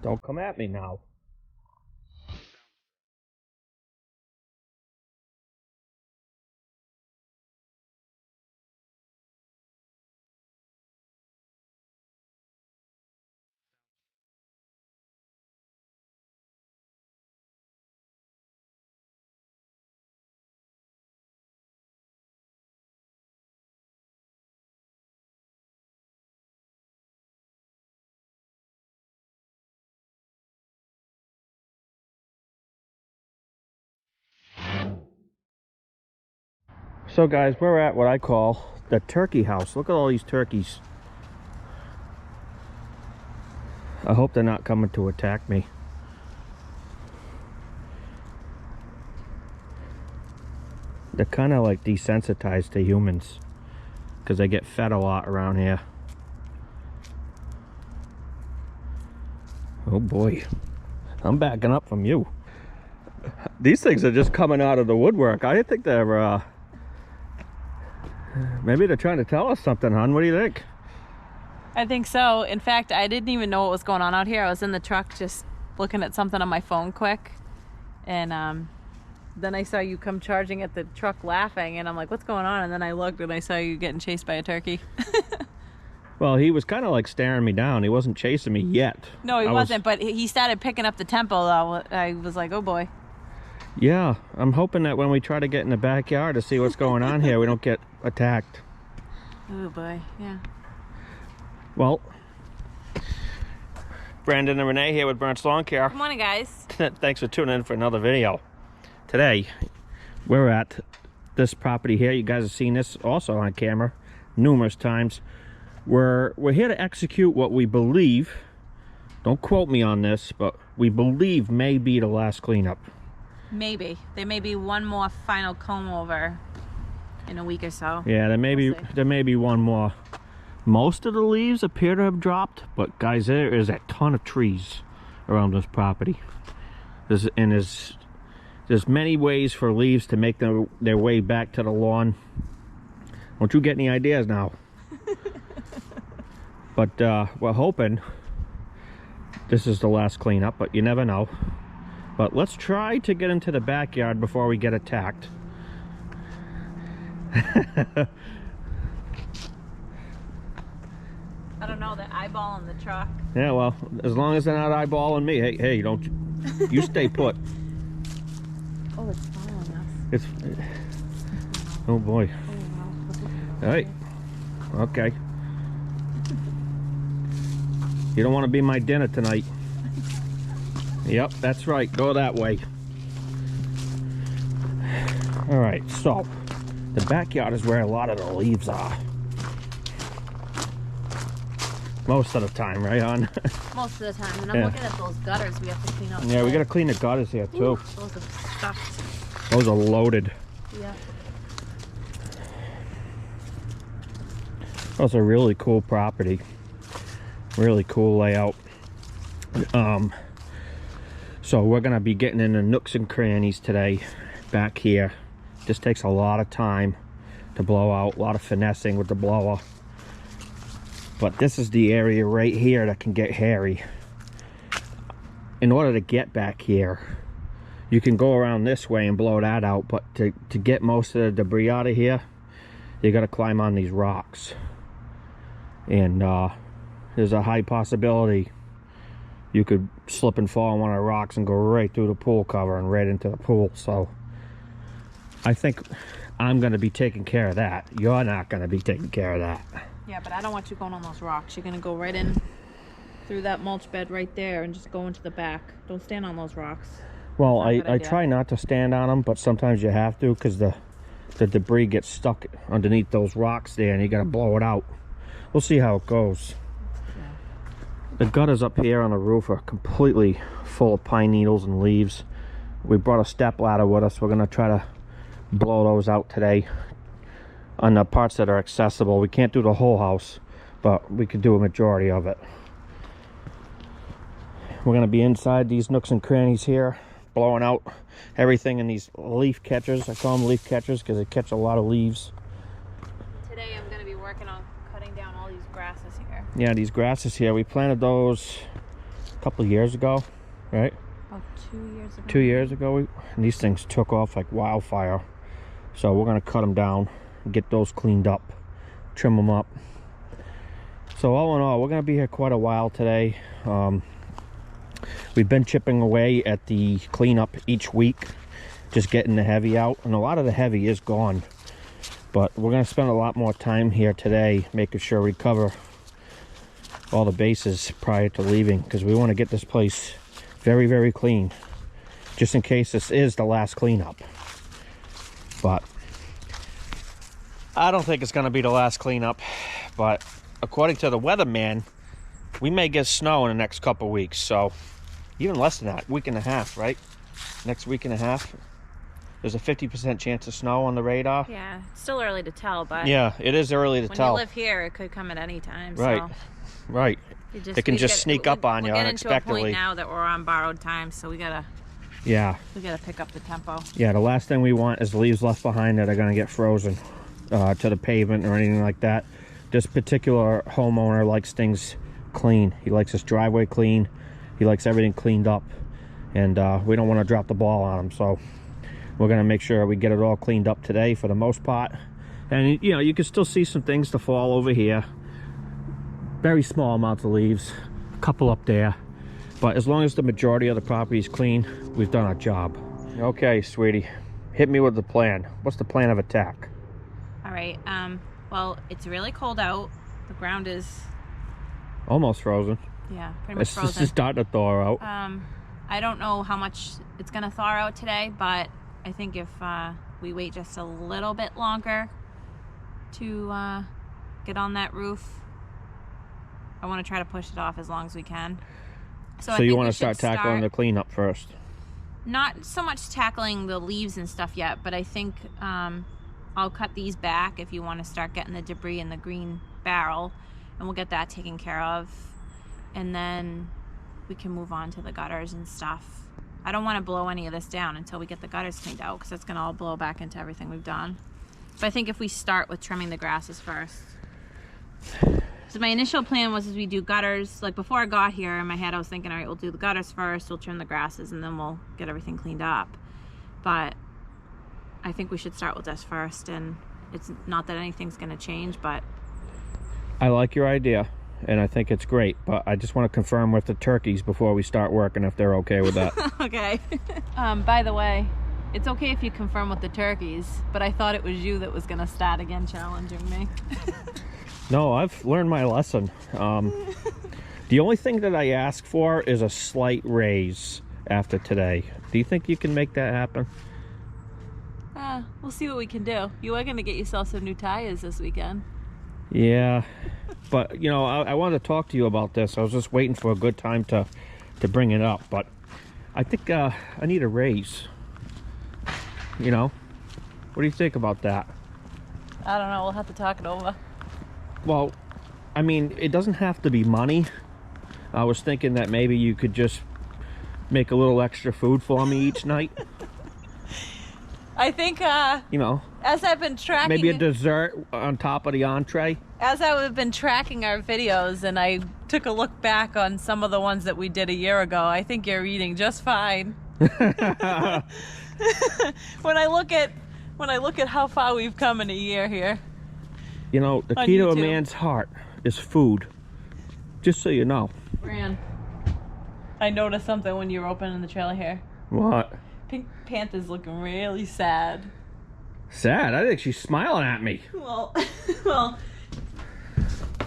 Don't come at me now. So guys, we're at what I call the turkey house. Look at all these turkeys. I hope they're not coming to attack me. They're kind of like desensitized to humans because they get fed a lot around here. Oh boy, I'm backing up from you. These things are just coming out of the woodwork. I think they're maybe they're trying to tell us something, hon. What do you think? I think so. In fact, I didn't even know what was going on out here. I was in the truck just looking at something on my phone quick, and then I saw you come charging at the truck laughing, and I'm like, what's going on? And then I looked and I saw you getting chased by a turkey. Well, he was kind of like staring me down. He wasn't chasing me yet. No, he wasn't, but he started picking up the tempo. I was like, oh boy. Yeah, I'm hoping that when we try to get in the backyard to see what's going on here, we don't get attacked. Oh boy, yeah. Well, Brandon and Renee here with Burnt's Lawn Care. Good morning, guys. Thanks for tuning in for another video. Today, we're at this property here. You guys have seen this also on camera numerous times. We're here to execute what we believe, don't quote me on this, but we believe may be the last cleanup. Maybe. There may be one more final comb over in a week or so. Yeah, there may be one more. Most of the leaves appear to have dropped, but guys, there is a ton of trees around this property. There's many ways for leaves to make their way back to the lawn. Don't you get any ideas now? But we're hoping this is the last cleanup, but you never know. But let's try to get into the backyard before we get attacked. I don't know, they're eyeballing the truck. Yeah, well, as long as they're not eyeballing me. Hey, don't you stay put. Oh, it's following us. It's oh boy. Oh, wow. Hey, okay. You don't want to be my dinner tonight. Yep, that's right. Go that way. All right, so the backyard is where a lot of the leaves are. Most of the time, right, hon? Most of the time. And I'm looking at those gutters we have to clean up. Yeah, we got to clean the gutters here, too. Ooh, those are stuffed. Those are loaded. Yeah. That's a really cool property. Really cool layout. So we're gonna be getting into nooks and crannies today back here. Just takes a lot of time to blow out, a lot of finessing with the blower. But this is the area right here that can get hairy. In order to get back here, you can go around this way and blow that out, but to get most of the debris out of here, you gotta climb on these rocks. And there's a high possibility you could slip and fall on one of the rocks and go right through the pool cover and right into the pool. So I think I'm going to be taking care of that. You're not going to be taking care of that. Yeah, but I don't want you going on those rocks. You're going to go right in through that mulch bed right there and just go into the back. Don't stand on those rocks. Well, I try not to stand on them, but sometimes you have to because the debris gets stuck underneath those rocks there and you got to blow it out. We'll see how it goes. The gutters up here on the roof are completely full of pine needles and leaves. We brought a step ladder with us. We're going to try to blow those out today on the parts that are accessible. We can't do the whole house, but we could do a majority of it. We're going to be inside these nooks and crannies here, blowing out everything in these leaf catchers. I call them leaf catchers because they catch a lot of leaves. Today I'm going to be working on cutting down all these grasses here. Yeah, these grasses here, we planted those couple of years ago, right? About 2 years ago. 2 years ago, and these things took off like wildfire. So we're gonna cut them down, get those cleaned up, trim them up. So all in all, we're gonna be here quite a while today. We've been chipping away at the cleanup each week, just getting the heavy out, and a lot of the heavy is gone. But we're gonna spend a lot more time here today, making sure we cover all the bases prior to leaving, because we want to get this place very, very clean, just in case this is the last cleanup. But I don't think it's going to be the last cleanup, but according to the weatherman, we may get snow in the next couple of weeks. So even less than that, week and a half, right? Next week and a half, there's a 50% chance of snow on the radar. Yeah, it's still early to tell, but Yeah, it is early to tell. when you live here, it could come at any time. Right, So right. It can just sneak up on you we're unexpectedly. We're getting to a point now that we're on borrowed time, so we gotta pick up the tempo. Yeah, the last thing we want is leaves left behind that are going to get frozen to the pavement or anything like that. This particular homeowner likes things clean. He likes his driveway clean. He likes everything cleaned up, and we don't want to drop the ball on him. So we're going to make sure we get it all cleaned up today for the most part. And you know, you can still see some things to fall over here. Very small amounts of leaves, a couple up there. But as long as the majority of the property is clean, we've done our job. Okay, sweetie, hit me with the plan. What's the plan of attack? All right. Well, it's really cold out. The ground is Almost frozen. pretty much It's frozen. just starting to thaw out. I don't know how much it's gonna thaw out today, but I think if we wait just a little bit longer to get on that roof, I want to try to push it off as long as we can. So I you think want we to start should tackling the cleanup first? Not so much tackling the leaves and stuff yet, but I think I'll cut these back if you want to start getting the debris in the green barrel, and we'll get that taken care of, and then we can move on to the gutters and stuff. I don't want to blow any of this down until we get the gutters cleaned out, because it's going to all blow back into everything we've done. But I think if we start with trimming the grasses first. So my initial plan was, as we do gutters, like before I got here in my head I was thinking, all right, we'll do the gutters first, we'll trim the grasses, and then we'll get everything cleaned up. But I think we should start with this first, and it's not that anything's going to change, but I like your idea, and I think it's great, but I just want to confirm with the turkeys before we start working if they're okay with that. okay. By the way, it's okay if you confirm with the turkeys, but I thought it was you that was going to start again challenging me. No, I've learned my lesson. The only thing that I ask for is a slight raise after today. Do you think you can make that happen? We'll see what we can do. You are going to get yourself some new tires this weekend. Yeah, but you know, I wanted to talk to you about this. I was just waiting for a good time to bring it up, but I think I need a raise. You know, what do you think about that? I don't know. We'll have to talk it over. Well, I mean, it doesn't have to be money. I was thinking that maybe you could just make a little extra food for me each night. I think, You know, as I've been tracking... maybe a dessert on top of the entree. As I've been tracking our videos and I took a look back on some of the ones that we did a year ago, I think you're eating just fine. When I look at how far we've come in a year here. You know, the On key to a YouTube. man's heart is food. Just so you know. Fran, I noticed something when you were opening the trailer here. What? Pink Panther's looking really sad. Sad? I think she's smiling at me. Well,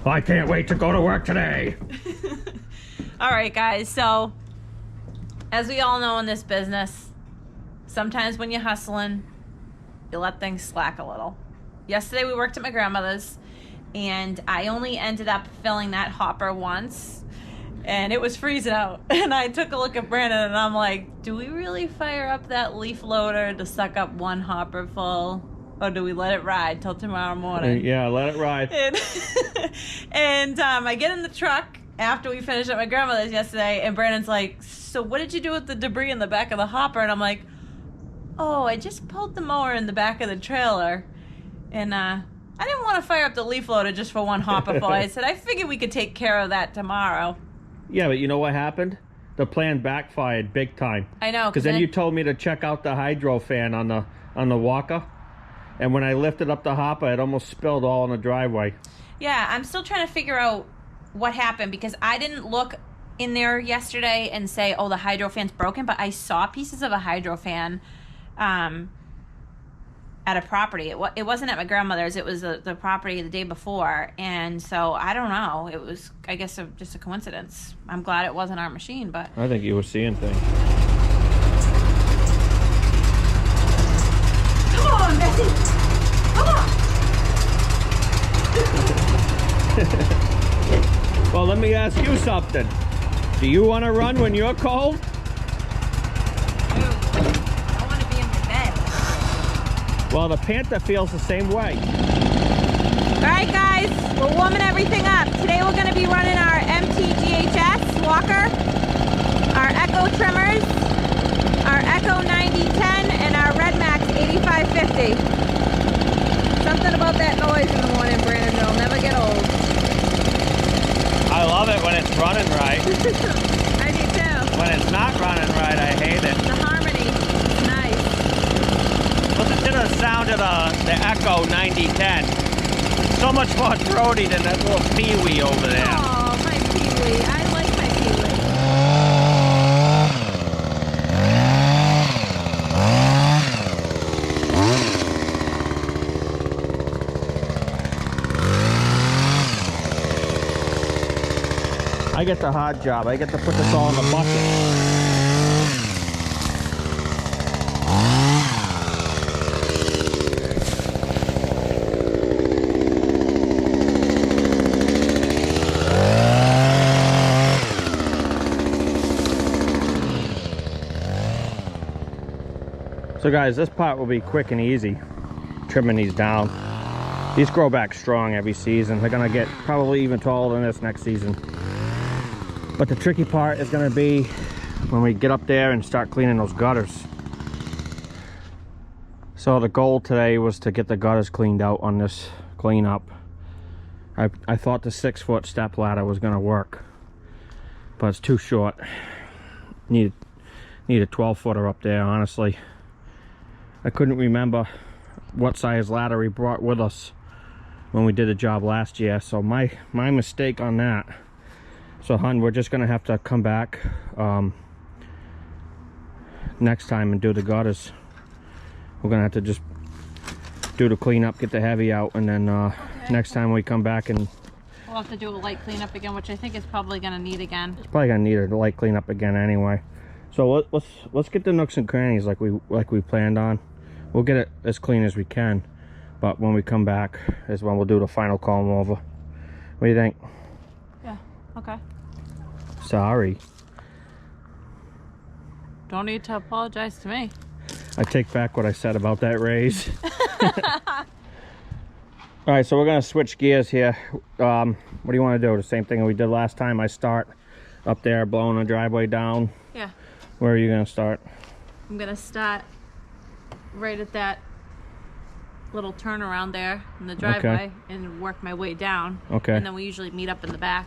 I can't wait to go to work today. all right, guys. So, as we all know in this business, sometimes when you're hustling, you let things slack a little. Yesterday we worked at my grandmother's, and I only ended up filling that hopper once, and it was freezing out. And I took a look at Brandon, and I'm like, do we really fire up that leaf loader to suck up one hopper full, or do we let it ride till tomorrow morning? Yeah, let it ride. And I get in the truck after we finished at my grandmother's yesterday, and Brandon's like, so what did you do with the debris in the back of the hopper? And I'm like, oh, I just pulled the mower in the back of the trailer, and I didn't want to fire up the leaf loader just for one hopper full. I said, I figured we could take care of that tomorrow. Yeah, but you know what happened? the plan backfired big time. I know. Because then you told me to check out the hydro fan on the walker, and when I lifted up the hopper, it almost spilled all in the driveway. Yeah, I'm still trying to figure out what happened because I didn't look in there yesterday and say, oh, the hydro fan's broken, but I saw pieces of a hydro fan at a property. It wasn't at my grandmother's. It was the property the day before. And so I don't know. It was, I guess, just a coincidence. I'm glad it wasn't our machine, but... I think you were seeing things. Come on, Bessie! Come on! Well, let me ask you something. Do you want to run when you're cold? I want to be in my bed. Well, the Panther feels the same way. All right, guys, we're warming everything up. Today we're going to be running our MTGHS walker, our Echo trimmers, our Echo 9010, and our Redmax 8550. Something about that noise in the morning, Brandon, it'll never get old. I love it when it's running right. I do too. When it's not running right, I hate it. The harmony is nice. Listen to the sound of the Echo 9010. It's so much more throaty than that little Pee-wee over there. Oh, my Pee-wee. I like my Pee-wee. I get the hard job. I get to put this all in the bucket. So guys, this part will be quick and easy, trimming these down. These grow back strong every season. They're gonna get probably even taller than this next season. But the tricky part is going to be when we get up there and start cleaning those gutters. So the goal today was to get the gutters cleaned out on this cleanup. I thought the 6-foot step ladder was going to work, but it's too short. Need a 12-footer up there, honestly. I couldn't remember what size ladder we brought with us when we did the job last year, so my mistake on that. So, hon, we're just gonna have to come back next time and do the gutters. We're gonna have to just do the cleanup, get the heavy out, and then next time we come back, and We'll have to do a light cleanup again, which I think is probably going to need again. it's probably gonna need a light cleanup again anyway. So let's get the nooks and crannies like we planned on. We'll get it as clean as we can, but when we come back is when we'll do the final comb over. What do you think? Yeah, okay. Sorry. Don't need to apologize to me. I take back what I said about that raise. All right, so we're gonna switch gears here. What do you want to do? The same thing we did last time. I start up there blowing the driveway down. Yeah. Where are you gonna start? I'm gonna start right at that little turnaround there in the driveway and work my way down. Okay. And then we usually meet up in the back.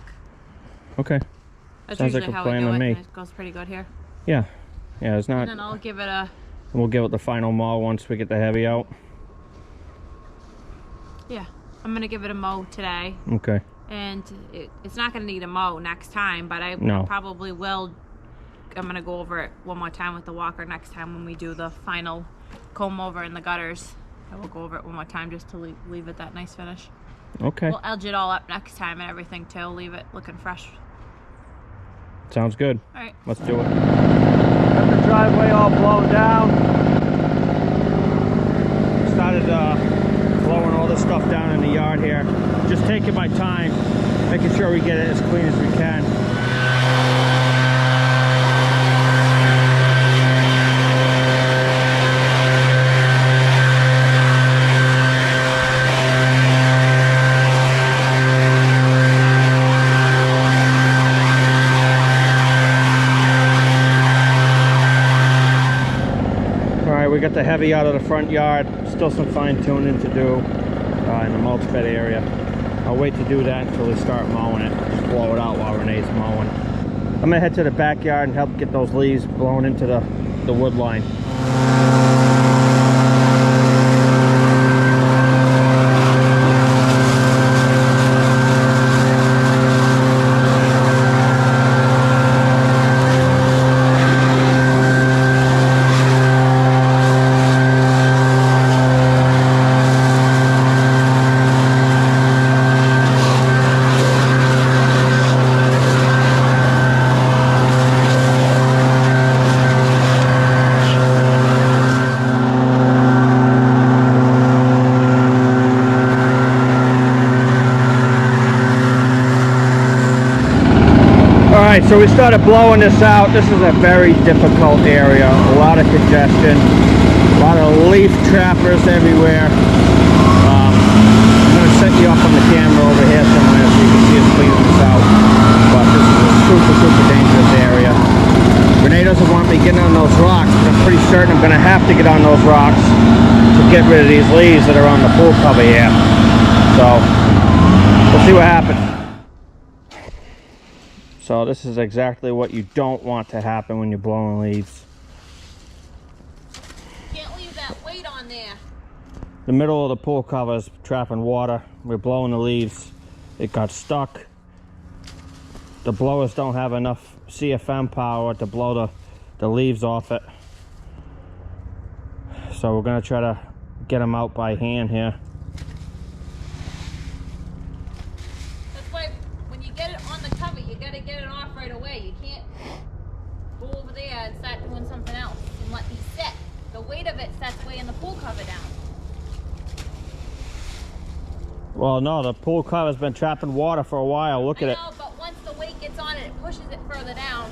Okay. That's Sounds usually like a how we plan do to it. me. And it goes pretty good here. Yeah. Yeah, it's not. And then I'll give it a, We'll give it the final mow once we get the heavy out. yeah, I'm gonna give it a mow today. Okay. And it's not gonna need a mow next time, but I No. probably will. I'm gonna go over it one more time with the walker next time when we do the final comb over in the gutters. I will go over it one more time just to leave it that nice finish. Okay. We'll edge it all up next time and everything too. Leave it looking fresh. Sounds good. All right. Let's do it. Got the driveway all blown down. Started blowing all this stuff down in the yard here. Just taking my time, making sure we get it as clean as we can. We got the heavy out of the front yard. Still some fine tuning to do in the mulch bed area. I'll wait to do that until we start mowing it. Just blow it out while Renee's mowing. I'm gonna head to the backyard and help get those leaves blown into the wood line. Alright, so we started blowing this out. This is a very difficult area. A lot of congestion. A lot of leaf trappers everywhere. I'm going to set you up on the camera over here somewhere so you can see us cleaning this out. But this is a super, super dangerous area. Renee doesn't want me getting on those rocks, but I'm pretty certain I'm going to have to get on those rocks to get rid of these leaves that are on the pool cover here. So, we'll see what happens. So this is exactly what you don't want to happen when you're blowing leaves. Can't leave that weight on there. The middle of the pool cover is trapping water. We're blowing the leaves. It got stuck. The blowers don't have enough CFM power to blow the leaves off it. So we're gonna try to get them out by hand here. That's why when you get it on the cover, you gotta get it off right away. You can't go over there and start doing something else and let these set. The weight of it sets weighing the pool cover down. Well, no, the pool cover's been trapping water for a while. Look at it. I know, but once the weight gets on it, it pushes it further down.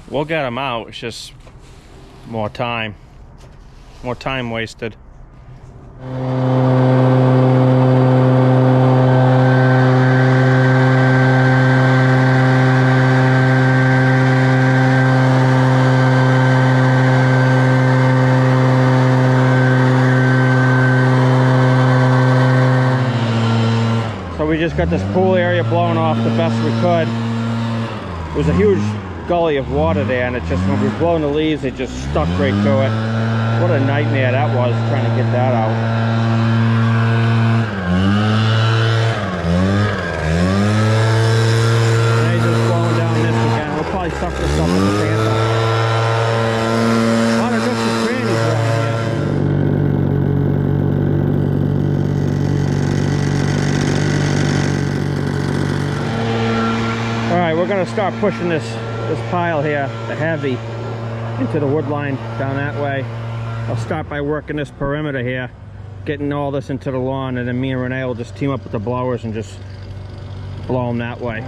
We'll get them out. It's just more time wasted. So we just got this pool area blown off the best we could. It was a huge gully of water there, and it just, when we were blowing the leaves, it just stuck right to it. What a nightmare that was, trying to get that out. And they just blowing down this again. We'll probably suck this up in the panther. A lot of nooks and crannies around here. Alright, we're gonna start pushing this pile here, the heavy, into the wood line down that way. I'll start by working this perimeter here, getting all this into the lawn, and then me and Renee will just team up with the blowers and just blow them that way.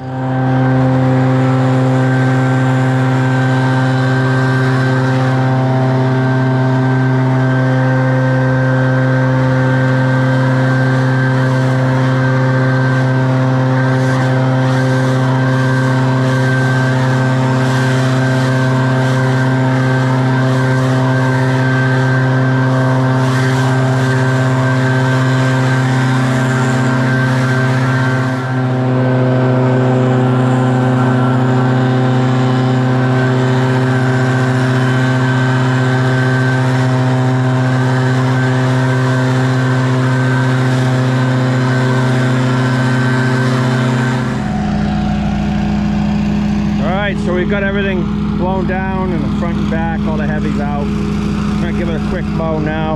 So we've got everything blown down in the front and back, all the heavies out. I'm gonna give it a quick mow now.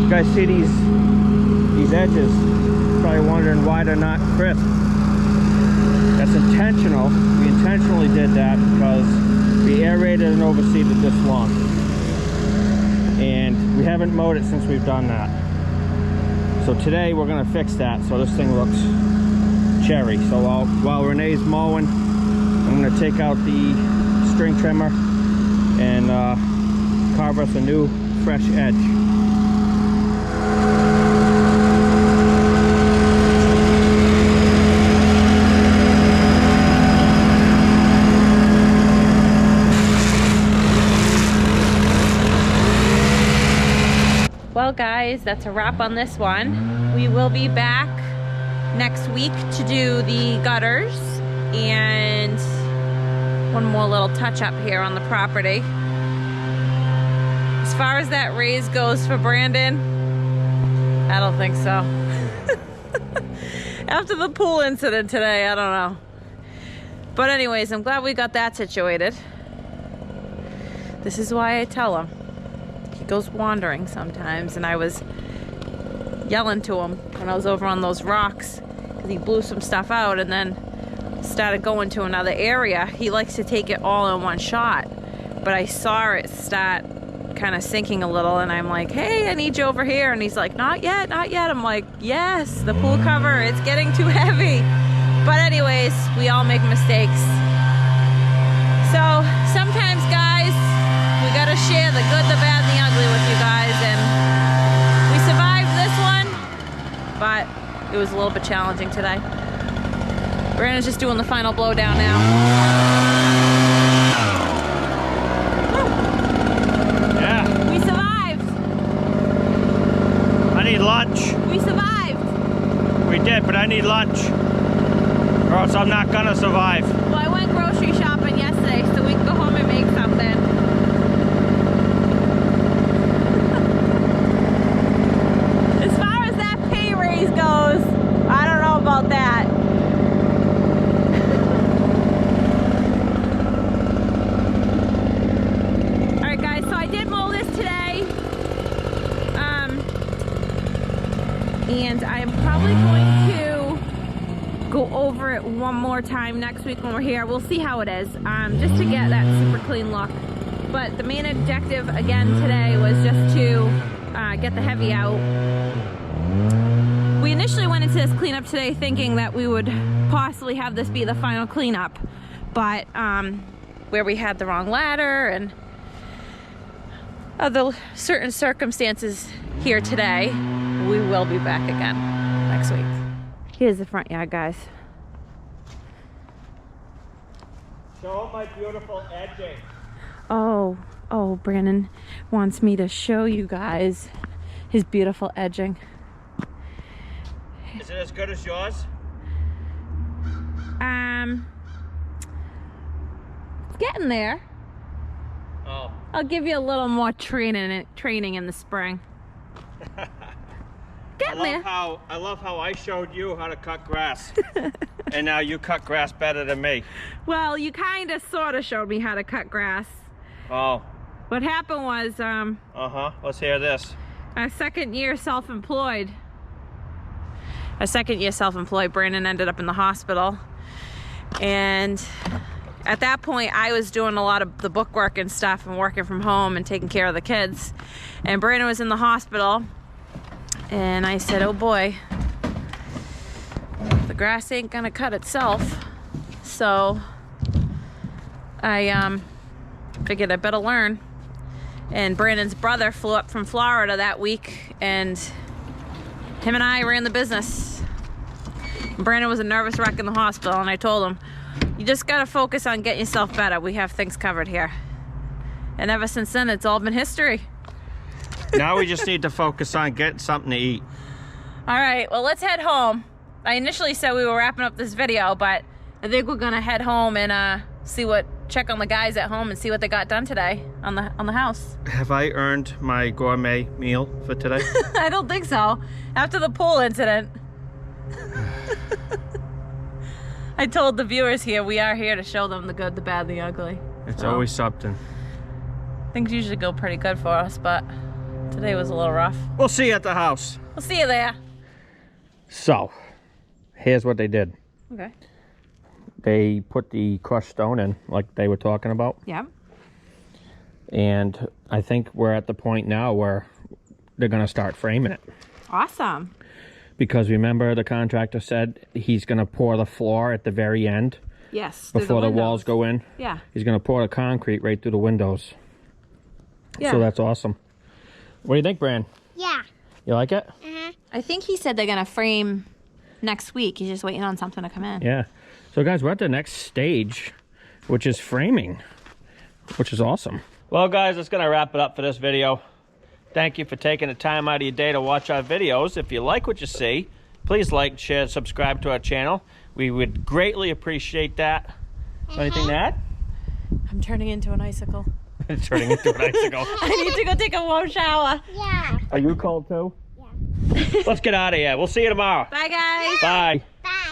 You guys see these edges? Probably wondering why they're not crisp. That's intentional. We intentionally did that because we aerated and overseeded this lawn. And we haven't mowed it since we've done that. So today we're gonna fix that so this thing looks cherry. So while Renee's mowing, I'm going to take out the string trimmer and carve us a new fresh edge. Well guys, that's a wrap on this one. We will be back next week to do the gutters and one more little touch up here on the property. As far as that raise goes for Brandon, I don't think so. After the pool incident today, I don't know. But anyways, I'm glad we got that situated. This is why I tell him. He goes wandering sometimes, and I was yelling to him when I was over on those rocks because he blew some stuff out and then started going to another area. He likes to take it all in one shot, but I saw it start kind of sinking a little, and I'm like, hey, I need you over here, and he's like, not yet, not yet. I'm like, yes, the pool cover, it's getting too heavy. But anyways, we all make mistakes. So sometimes, guys, we gotta share the good, the bad, and the ugly with you guys, and we survived this one, but it was a little bit challenging today. Brandon's just doing the final blow down now. Yeah. We survived. I need lunch. We survived. We did, but I need lunch. Or else I'm not gonna survive. Well, I went grocery shopping yesterday so we can go home and make something. As far as that pay raise goes, I don't know about that. Alright guys, so I did mow this today. And I'm probably going to go over it one more time next week when we're here. We'll see how it is, just to get that super clean look. But the main objective again today was just to get the heavy out. We initially went into this cleanup today thinking that we would possibly have this be the final cleanup, but where we had the wrong ladder and other certain circumstances here today, we will be back again next week. Here's the front yard, guys. Show my beautiful edging. Oh, Brandon wants me to show you guys his beautiful edging. Is it as good as yours? It's getting there. Oh. I'll give you a little more training in the spring. Getting there. I love how I showed you how to cut grass. And now you cut grass better than me. Well, you kind of sort of showed me how to cut grass. Oh. What happened was Let's hear this. our second year self-employed, Brandon ended up in the hospital, and at that point I was doing a lot of the bookwork and stuff and working from home and taking care of the kids, and Brandon was in the hospital, and I said, oh boy, the grass ain't gonna cut itself. So I figured I better learn. And Brandon's brother flew up from Florida that week, and him and I ran the business. Brandon was a nervous wreck in the hospital, and I told him, you just gotta focus on getting yourself better. We have things covered here. And ever since then, it's all been history. Now we just need to focus on getting something to eat. All right, well, let's head home. I initially said we were wrapping up this video, but I think we're gonna head home and check on the guys at home and see what they got done today on the house. Have I earned my gourmet meal for today? I don't think so. After the pool incident. I told the viewers here, we are here to show them the good, the bad, the ugly. It's always something. Things usually go pretty good for us, but today was a little rough. We'll see you at the house. We'll see you there. So, here's what they did. Okay. They put the crushed stone in, like they were talking about. Yeah. And I think we're at the point now where they're going to start framing it. Awesome. Because remember the contractor said he's going to pour the floor at the very end. Yes. Before the walls go in. Yeah. He's going to pour the concrete right through the windows. Yeah. So that's awesome. What do you think, Bran? Yeah. You like it? I think he said they're going to frame next week. He's just waiting on something to come in. Yeah. So guys, we're at the next stage, which is framing, which is awesome. Well guys, that's going to wrap it up for this video. Thank you for taking the time out of your day to watch our videos. If you like what you see, please like, share, subscribe to our channel. We would greatly appreciate that. Anything to add? I'm turning into an icicle. Turning into an icicle. I need to go take a warm shower. Yeah. Are you cold too? Yeah. Let's get out of here. We'll see you tomorrow. Bye, guys. Bye. Bye.